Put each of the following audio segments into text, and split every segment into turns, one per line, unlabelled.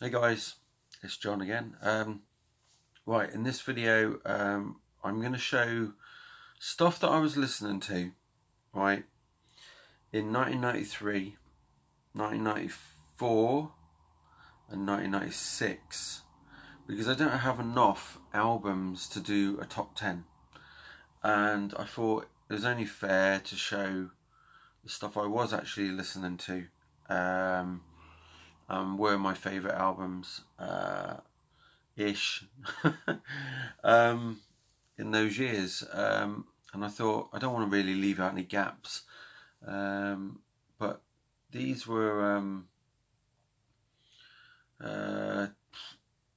Hey guys, it's John again. Right, in this video I'm going to show stuff that I was listening to, right, in 1993, 1994 and 1996, because I don't have enough albums to do a top 10, and I thought it was only fair to show the stuff I was actually listening to. Were my favourite albums ish in those years, and I thought I don't want to really leave out any gaps, but these were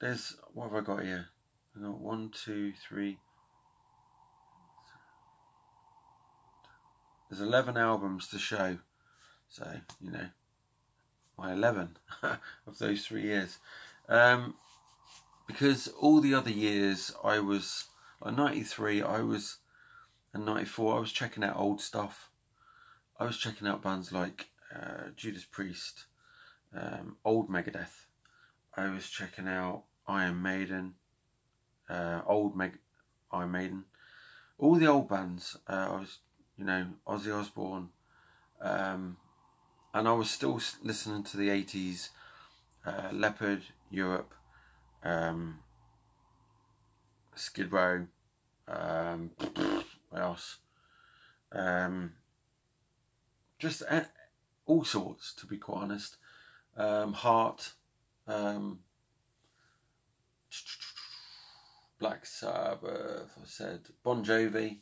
there's, what have I got here? I got 1, 2, 3, there's 11 albums to show, so you know, my 11 of those 3 years, because all the other years I was like 93, and 94 I was checking out old stuff. I was checking out bands like Judas Priest, old Megadeth. I was checking out Iron Maiden, Iron Maiden, all the old bands. I was, you know, Ozzy Osbourne, and I was still listening to the 80s, Leopard, Europe, Skid Row, what else? Just all sorts, to be quite honest. Heart, Black Sabbath, I said, Bon Jovi,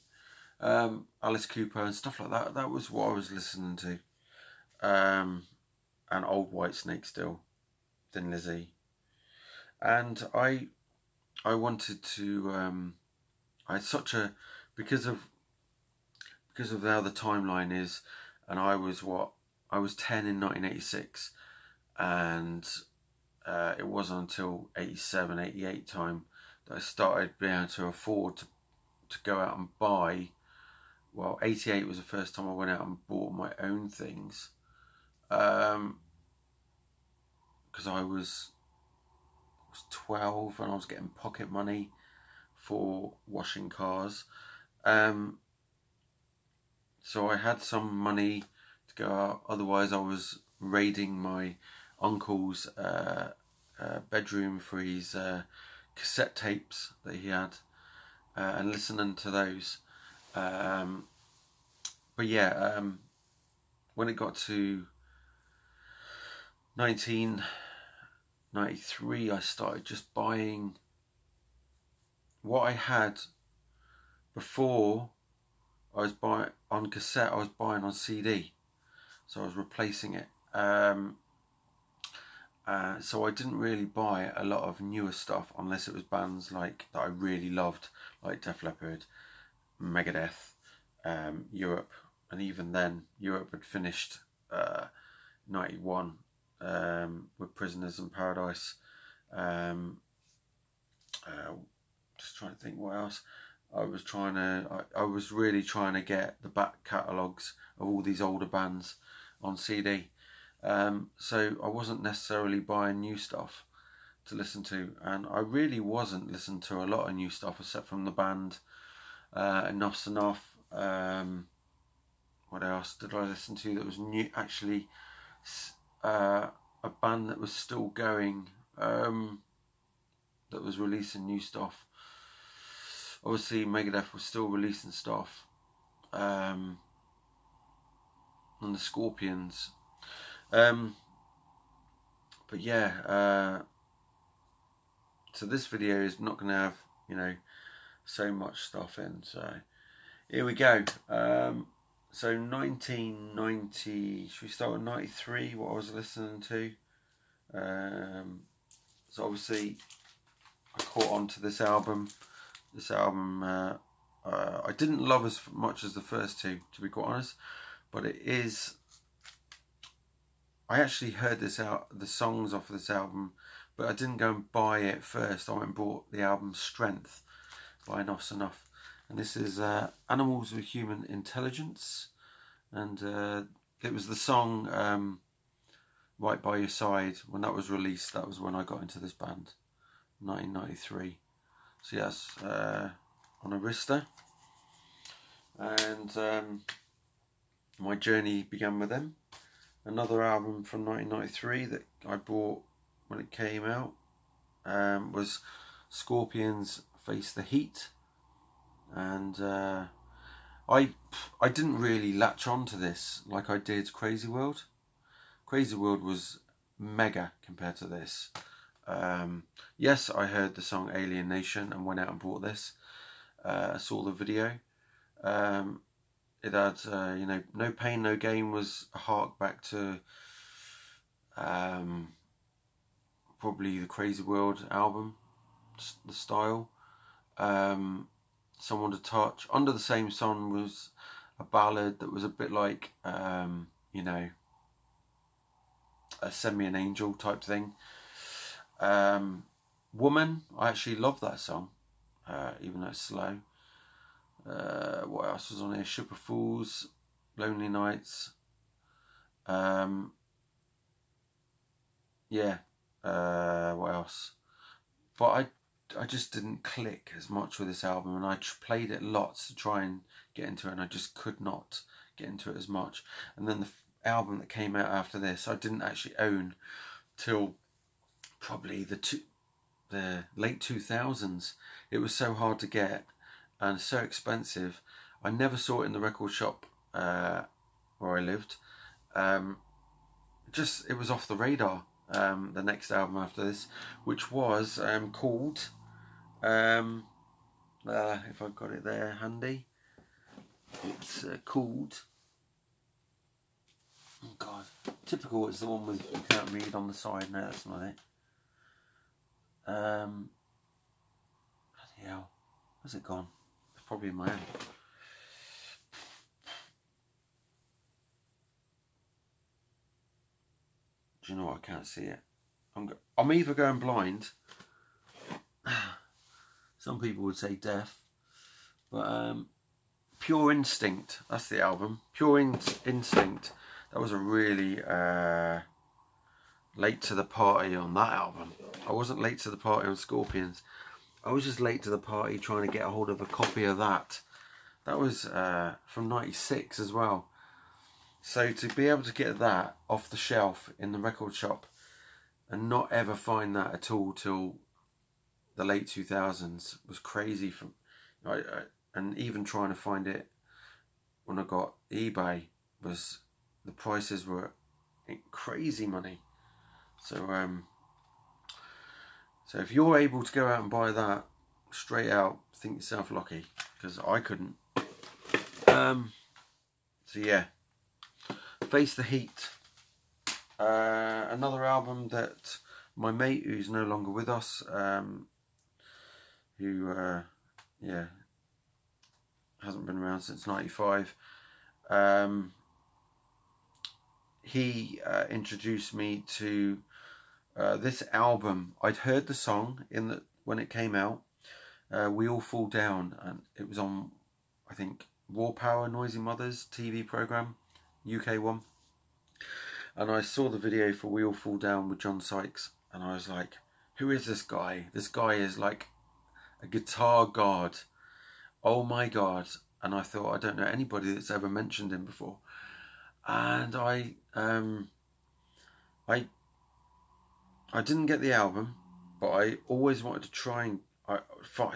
Alice Cooper and stuff like that. That was what I was listening to. And old Whitesnake still, Thin Lizzy. And I wanted to, I had such a, because of how the timeline is, and I was 10 in 1986, and it wasn't until 87, 88 time that I started being able to afford to go out and buy. Well, 88 was the first time I went out and bought my own things, because I was 12 and I was getting pocket money for washing cars, so I had some money to go out. Otherwise I was raiding my uncle's bedroom for his cassette tapes that he had, and listening to those. But yeah, when it got to 1993, I started just buying what I had before. I was buying on cassette, I was buying on CD, so I was replacing it. So I didn't really buy a lot of newer stuff unless it was bands like that I really loved, like Def Leppard, Megadeth, Europe, and even then Europe had finished 91 with Prisoners in Paradise. Just trying to think what else. I was really trying to get the back catalogues of all these older bands on CD. So I wasn't necessarily buying new stuff to listen to, and I really wasn't listening to a lot of new stuff except from the band Enough's Enough. What else did I listen to that was new? Actually, a band that was still going, that was releasing new stuff. Obviously Megadeth was still releasing stuff, and the Scorpions. But yeah, so this video is not going to have, you know, so much stuff in, so here we go. So 1990, should we start with 93, what I was listening to? So obviously I caught on to this album. I didn't love as much as the first two, to be quite honest, but it is, I actually heard the songs off of this album, but I didn't go and buy it first. I went and bought the album Strength by Enough's Enough, and this is Animals with Human Intelligence, and it was the song Right By Your Side, when that was released, that was when I got into this band, 1993. So yes, on Arista, and my journey began with them. Another album from 1993 that I bought when it came out was Scorpions' Face the Heat, and I didn't really latch on to this like I did Crazy World. Crazy World was mega compared to this. Yes, I heard the song Alien Nation and went out and bought this. Saw the video. It had, you know, No Pain, No Gain was a hark back to probably the Crazy World album, the style. Someone to Touch. Under the Same Sun was a ballad that was a bit like, you know, a Send Me an Angel type thing. Woman, I actually love that song, even though it's slow. What else was on here? Sugar Fools, Lonely Nights. Yeah. What else? But I just didn't click as much with this album, and I played it lots to try and get into it, and I just could not get into it as much. And then the album that came out after this, I didn't actually own till probably the late 2000s. It was so hard to get and so expensive. I never saw it in the record shop where I lived. It was off the radar. The next album after this, which was called, if I've got it there handy, it's called, oh god, Typical is the one with You Can't Read on the side. No, that's not it. Bloody hell, where's it gone? It's probably in my hand. Do you know what? I can't see it. I'm either going blind. Some people would say deaf, but Pure Instinct. That's the album. Pure Instinct. That was a really late to the party on that album. I wasn't late to the party on Scorpions. I was just late to the party trying to get a hold of a copy of that. That was from '96 as well. So to be able to get that off the shelf in the record shop and not ever find that at all till the late 2000s was crazy. And even trying to find it when I got eBay, the prices were crazy money. So so if you're able to go out and buy that straight out, think yourself lucky, because I couldn't. So yeah. Face the Heat, another album that my mate, who's no longer with us, who yeah, hasn't been around since '95, he introduced me to this album. I'd heard the song when it came out, We All Fall Down, and it was on, I think, Raw Power Noisy Mothers TV programme, UK one, and I saw the video for We All Fall Down with John Sykes, and I was like, who is this guy? This guy is like a guitar god. Oh my god. And I thought, I don't know anybody that's ever mentioned him before. And I didn't get the album, but I always wanted to try and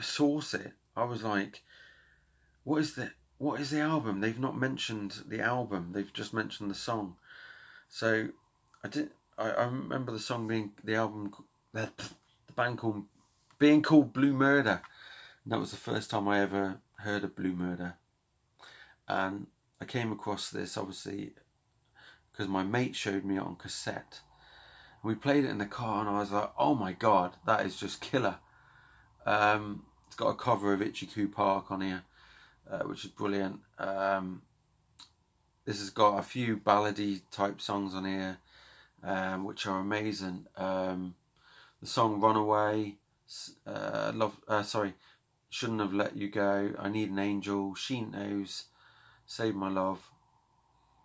source it. I was like, what is the album? They've not mentioned the album. They've just mentioned the song. So I remember the song being the band being called Blue Murder. And that was the first time I ever heard of Blue Murder. And I came across this obviously because my mate showed me it on cassette. We played it in the car, and I was like, oh my god, that is just killer. It's got a cover of Itchy Coo Park on here, which is brilliant. This has got a few ballady type songs on here, which are amazing. The song Runaway, Shouldn't Have Let You Go, I Need an Angel, She Knows, Save My Love,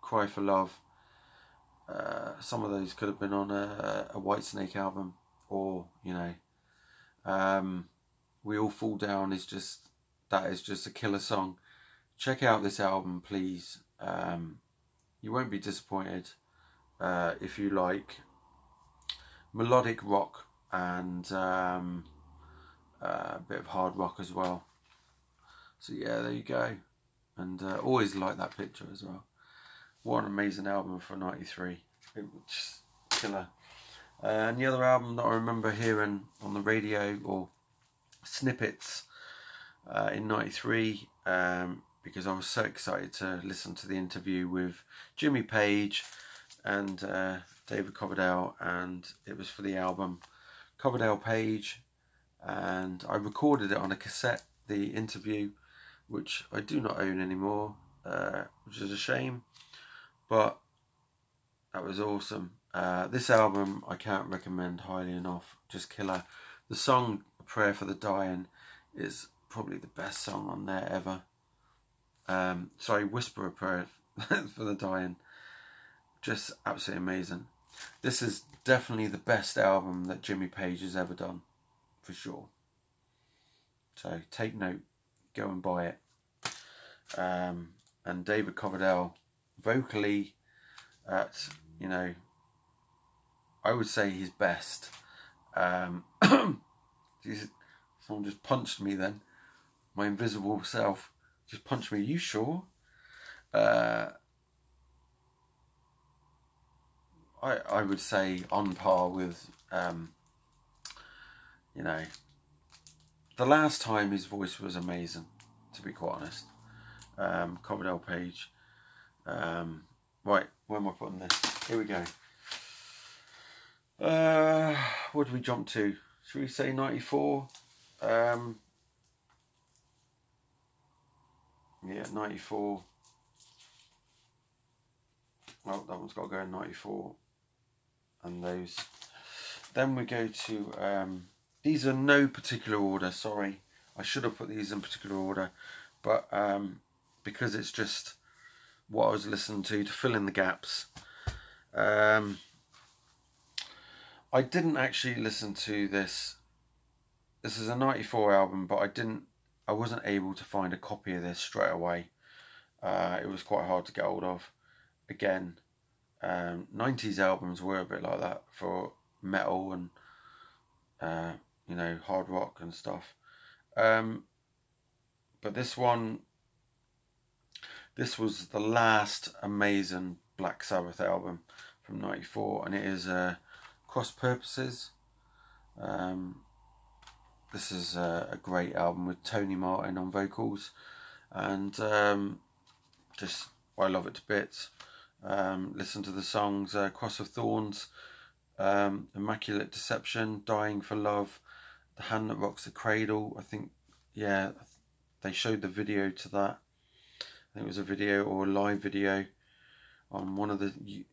Cry for Love. some of those could have been on a Whitesnake album, or you know, We All Fall Down is just a killer song. Check out this album, please. You won't be disappointed if you like melodic rock and a bit of hard rock as well. So yeah, there you go. And always like that picture as well. What an amazing album for '93. It was just killer. And the other album that I remember hearing on the radio, or snippets in '93, because I was so excited to listen to the interview with Jimmy Page and David Coverdale, and it was for the album Coverdale Page, and I recorded it on a cassette, the interview, which I do not own anymore, which is a shame, but that was awesome. This album I can't recommend highly enough, just killer. The song Prayer for the Dying is probably the best song on there ever. Sorry, Whisper a Prayer for the Dying. Just absolutely amazing. This is definitely the best album that Jimmy Page has ever done, for sure. So take note, go and buy it. And David Coverdale, vocally, at, you know, I would say his best. Someone just punched me then. My invisible self just punched me. Are you sure? I would say on par with, you know, the last time his voice was amazing, to be quite honest. Coverdale Page. Right, where am I putting this? Here we go. What do we jump to? Should we say 94? Yeah, 94. Well, that one's got to go in 94. And those. Then we go to, these are no particular order, sorry. I should have put these in particular order. But because it's just what I was listening to fill in the gaps. I didn't actually listen to this. This is a '94 album, but I wasn't able to find a copy of this straight away. It was quite hard to get hold of. Again, 90s albums were a bit like that for metal and you know, hard rock and stuff. But this one, this was the last amazing Black Sabbath album from '94, and it is Cross Purposes. This is a great album with Tony Martin on vocals, and just I love it to bits. Listen to the songs Cross of Thorns, Immaculate Deception, Dying for Love, The Hand That Rocks the Cradle. I think, yeah, they showed the video to that. I think it was a video or a live video on one of the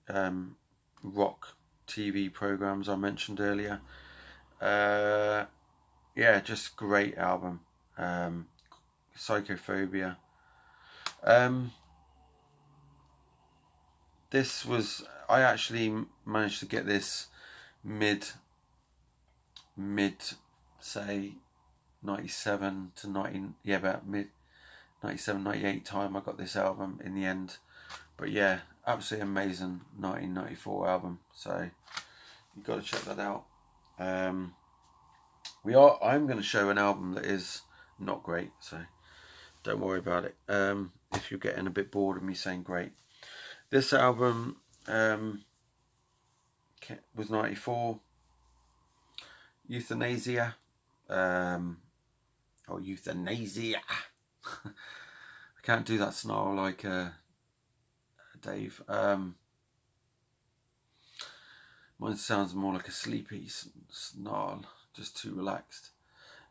rock TV programs I mentioned earlier. Yeah, just great album. Psychophobia. This was, I actually managed to get this mid say 97 to 90, yeah, about mid 97, 98 time I got this album in the end. But yeah, absolutely amazing 1994 album, so you've got to check that out. I'm going to show an album that is not great, so don't worry about it if you're getting a bit bored of me saying great. This album was '94. Euthanasia, or Euthanasia. I can't do that snarl like Dave. Mine sounds more like a sleepy snarl, just too relaxed.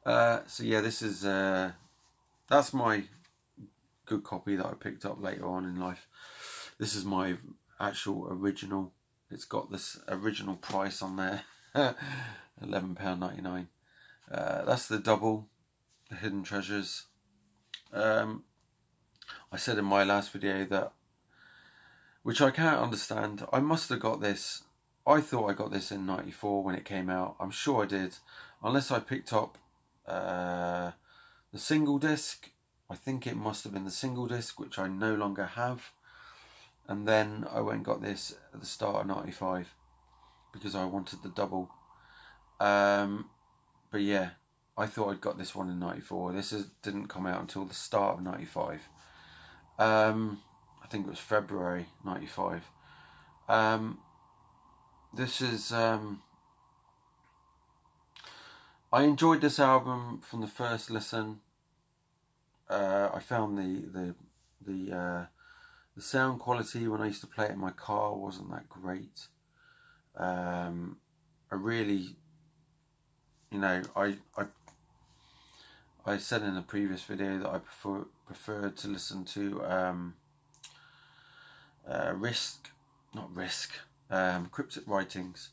So yeah, this is that's my good copy that I picked up later on in life. This is my actual original. It's got this original price on there, £11.99. That's the double, the Hidden Treasures. I said in my last video that which I can't understand. I must have got this, I thought I got this in '94 when it came out. I'm sure I did, unless I picked up the single disc. I think it must have been the single disc, which I no longer have. And then I went and got this at the start of '95 because I wanted the double. But yeah, I thought I'd got this one in '94. Didn't come out until the start of '95. I think it was February '95. This is I enjoyed this album from the first listen. I found the sound quality when I used to play it in my car wasn't that great. I really, you know, I said in a previous video that I preferred to listen to Cryptic Writings,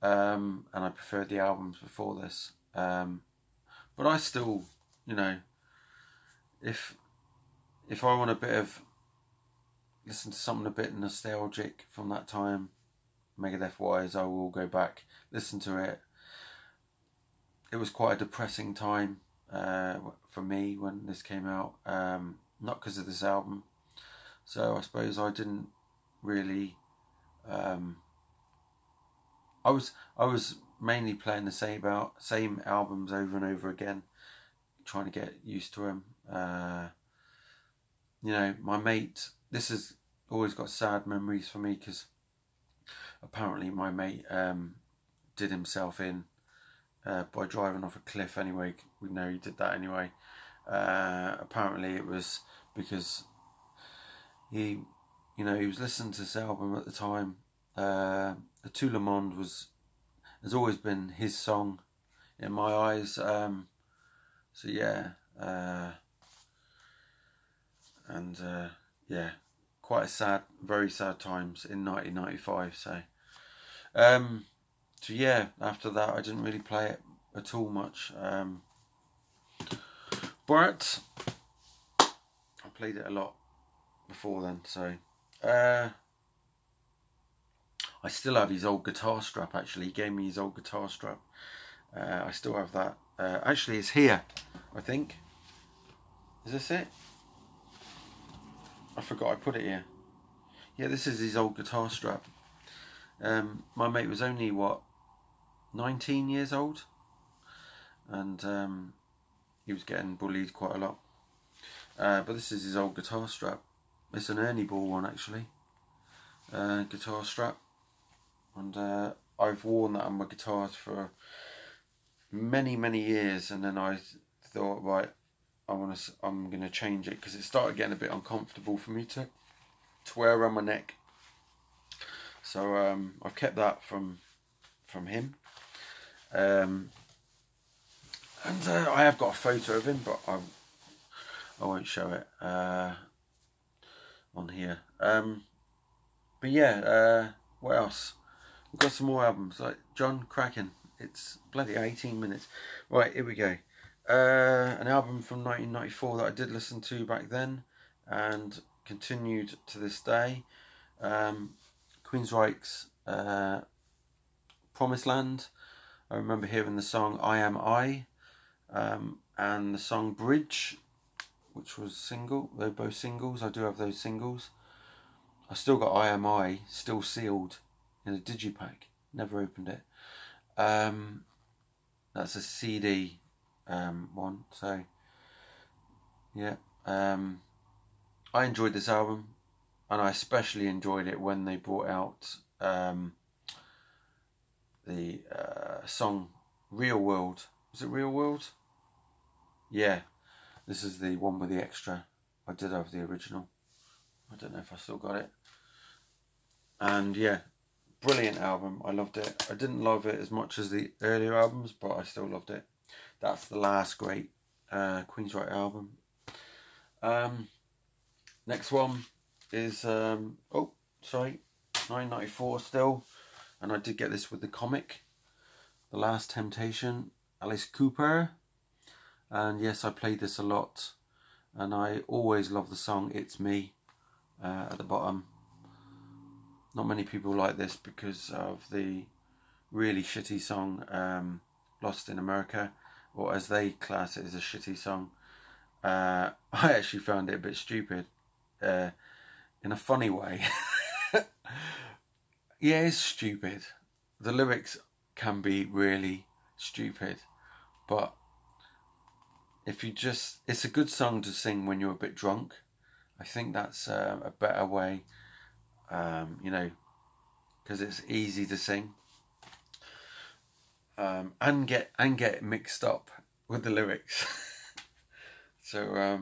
and I preferred the albums before this. But I still, you know, if I want a bit of listen to something a bit nostalgic from that time, Megadeth wise, I will go back, listen to it. It was quite a depressing time for me when this came out, not because of this album. So I suppose I didn't really. I was mainly playing the same albums over and over again, trying to get used to them. You know, my mate. This has always got sad memories for me because apparently my mate did himself in by driving off a cliff. Anyway, we know he did that anyway. Apparently it was because he was listening to this album at the time. The Tout le Monde has always been his song in my eyes. So yeah, yeah, quite a sad, very sad times in 1995. So yeah, after that I didn't really play it at all much. But I played it a lot before then. So I still have his old guitar strap. Actually, he gave me his old guitar strap. I still have that. Actually, it's here, I think. Is this it? I forgot I put it here. Yeah, this is his old guitar strap. My mate was only, what, 19 years old? And he was getting bullied quite a lot. But this is his old guitar strap. It's an Ernie Ball one, actually. Guitar strap. And I've worn that on my guitars for many, many years. And then I thought, right, I'm gonna change it because it started getting a bit uncomfortable for me to wear around my neck. So I've kept that from him. And I have got a photo of him, but I won't show it on here. But yeah, what else? We've got some more albums, like John Kraken. It's bloody 18 minutes. Right, here we go. An album from 1994 that I did listen to back then and continued to this day. Queensryche's Promised Land. I remember hearing the song I Am I, and the song Bridge, which was single. They're both singles. I do have those singles. I still got I Am I, still sealed in a digipack. Never opened it. That's a CD one. So yeah, I enjoyed this album, and I especially enjoyed it when they brought out the song Real World. Was it Real World? Yeah, this is the one with the extra. I did have the original. I don't know if I still got it. And yeah, brilliant album. I loved it. I didn't love it as much as the earlier albums, but I still loved it. That's the last great Queensryche album. Next one is 1994 still, and I did get this with the comic, The Last Temptation, Alice Cooper. And yes, I played this a lot, and I always love the song It's Me at the bottom. not many people like this because of the really shitty song Lost in America, or as they class it as a shitty song. I actually found it a bit stupid, in a funny way. Yeah, it's stupid. The lyrics can be really stupid, but if you just, it's a good song to sing when you're a bit drunk. I think that's a better way, you know, because it's easy to sing, and get mixed up with the lyrics. So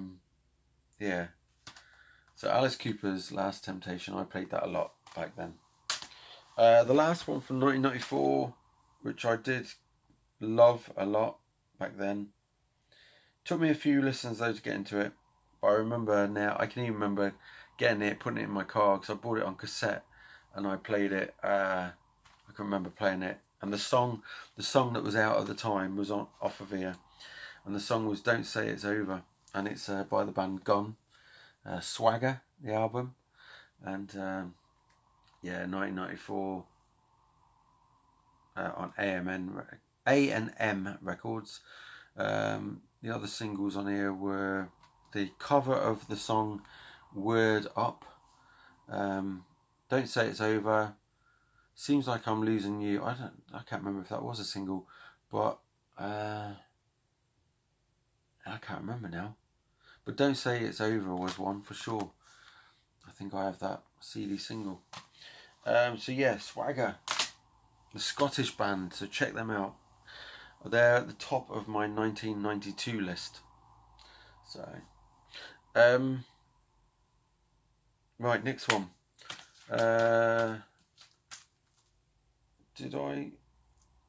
yeah. So Alice Cooper's Last Temptation, I played that a lot back then. The last one from 1994, which I did love a lot back then. Took me a few listens though to get into it, but I remember now, I can even remember getting it, putting it in my car, because I bought it on cassette and I played it. I can remember playing it, and the song that was out at the time was off of here, and the song was "Don't Say It's Over," and it's by the band Gone. Swagger, the album, and yeah, 1994 on A&M Records. The other singles on here were the cover of the song "Word Up," "Don't Say It's Over," "Seems Like I'm Losing You." I can't remember if that was a single, but I can't remember now. But "Don't Say It's Over" was one for sure. I think I have that CD single. So yeah, Swagger, the Scottish band, so check them out. They're at the top of my 1992 list. So, right, next one. Did I?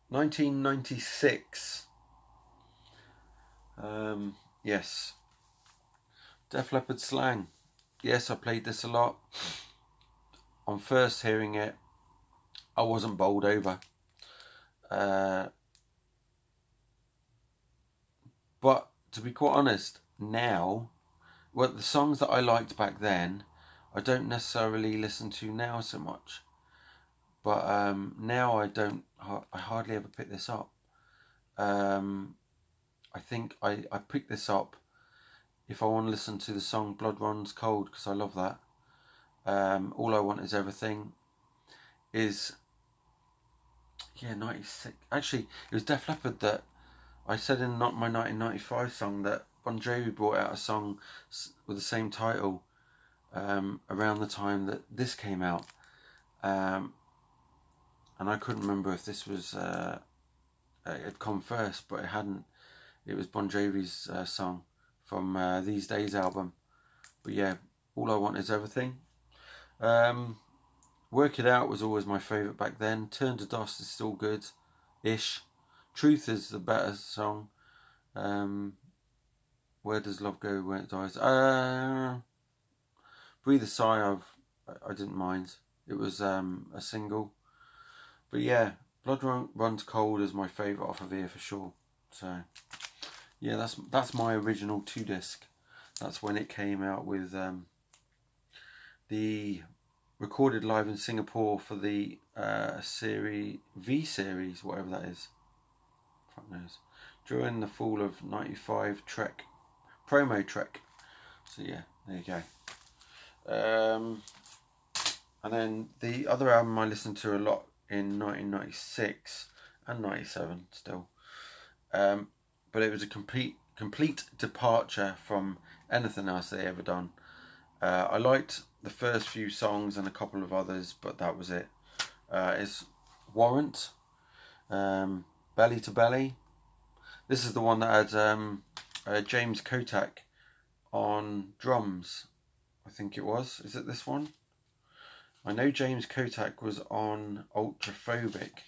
1996. Yes. Def Leppard Slang. Yes, I played this a lot. On first hearing it, I wasn't bowled over. But to be quite honest, now, well, the songs that I liked back then, I don't necessarily listen to now so much. But now I hardly ever pick this up. I think I pick this up if I want to listen to the song "Blood Runs Cold," because I love that. "All I Want Is Everything" is, yeah, 96. Actually, it was Def Leppard that I said in my 1995 song that Bon Jovi brought out a song with the same title around the time that this came out, and I couldn't remember if this was it had come first, but it hadn't. It was Bon Jovi's song from These Days album. But yeah, "All I Want Is Everything." "Work It Out" was always my favourite back then. "Turn to Dust" is still good-ish. "Truth" is the better song. "Where Does Love Go When It Dies?" "Breathe a Sigh" I didn't mind. It was a single. But yeah, "Blood Runs Cold" is my favourite off of here for sure. So yeah, that's my original 2-disc. That's when it came out with the recorded live in Singapore for the V series, whatever that is. Fuck knows. During the fall of '95 Trek, promo Trek. So yeah, there you go. And then the other album I listened to a lot in 1996 and 97 still. But it was a complete departure from anything else they ever done. I liked the first few songs and a couple of others, but that was it. It's Warrant, Belly to Belly. This is the one that had James Kotak on drums, I think it was. Is it this one? I know James Kotak was on Ultraphobic.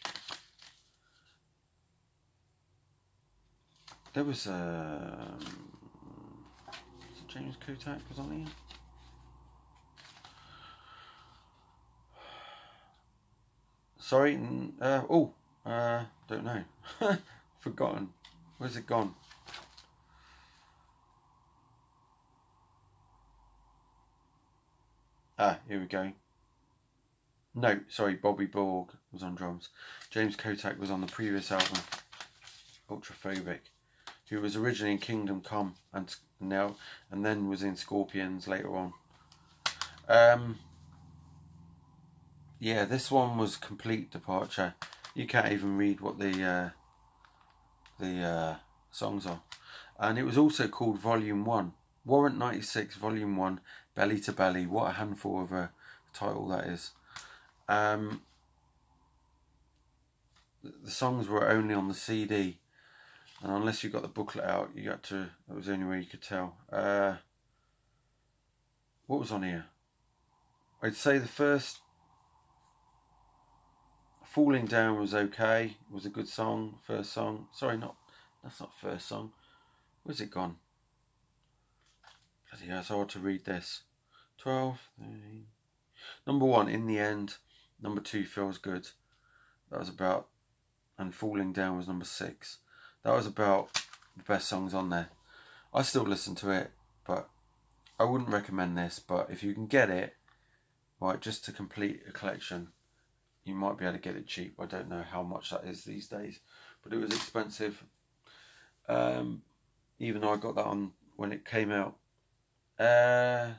There was James Kotak was on here. Sorry. Don't know. Forgotten. Where's it gone? Here we go. No, sorry, Bobby Borg was on drums. James Kotak was on the previous album, Ultraphobic, who was originally in Kingdom Come and then was in Scorpions later on. Yeah, this one was complete departure. You can't even read what the songs are. And it was also called Volume 1. Warrant 96, Volume 1, Belly to Belly. What a handful of a title that is. The songs were only on the CD. And unless you got the booklet out, you got to... That was the only way you could tell. What was on here? I'd say the first... Falling Down was okay. It was a good song. First song. Sorry, that's not first song. Where's it gone? Bloody hell, it's hard to read this. 12, 13. Number 1, In the End. Number 2, Feels Good. That was about... And Falling Down was number 6. That was about the best songs on there. I still listen to it, but I wouldn't recommend this. But if you can get it, right, just to complete a collection, you might be able to get it cheap. I don't know how much that is these days, but it was expensive. Even though I got that on when it came out. I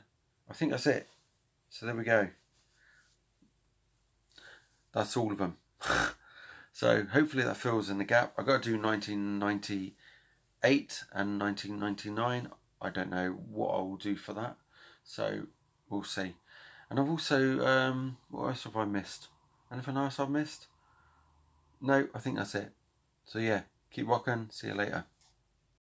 think that's it. So there we go. That's all of them. So hopefully that fills in the gap. I've got to do 1998 and 1999. I don't know what I will do for that. So we'll see. And I've also, what else have I missed? Anything else I've missed? No, I think that's it. So yeah, keep rocking. See you later.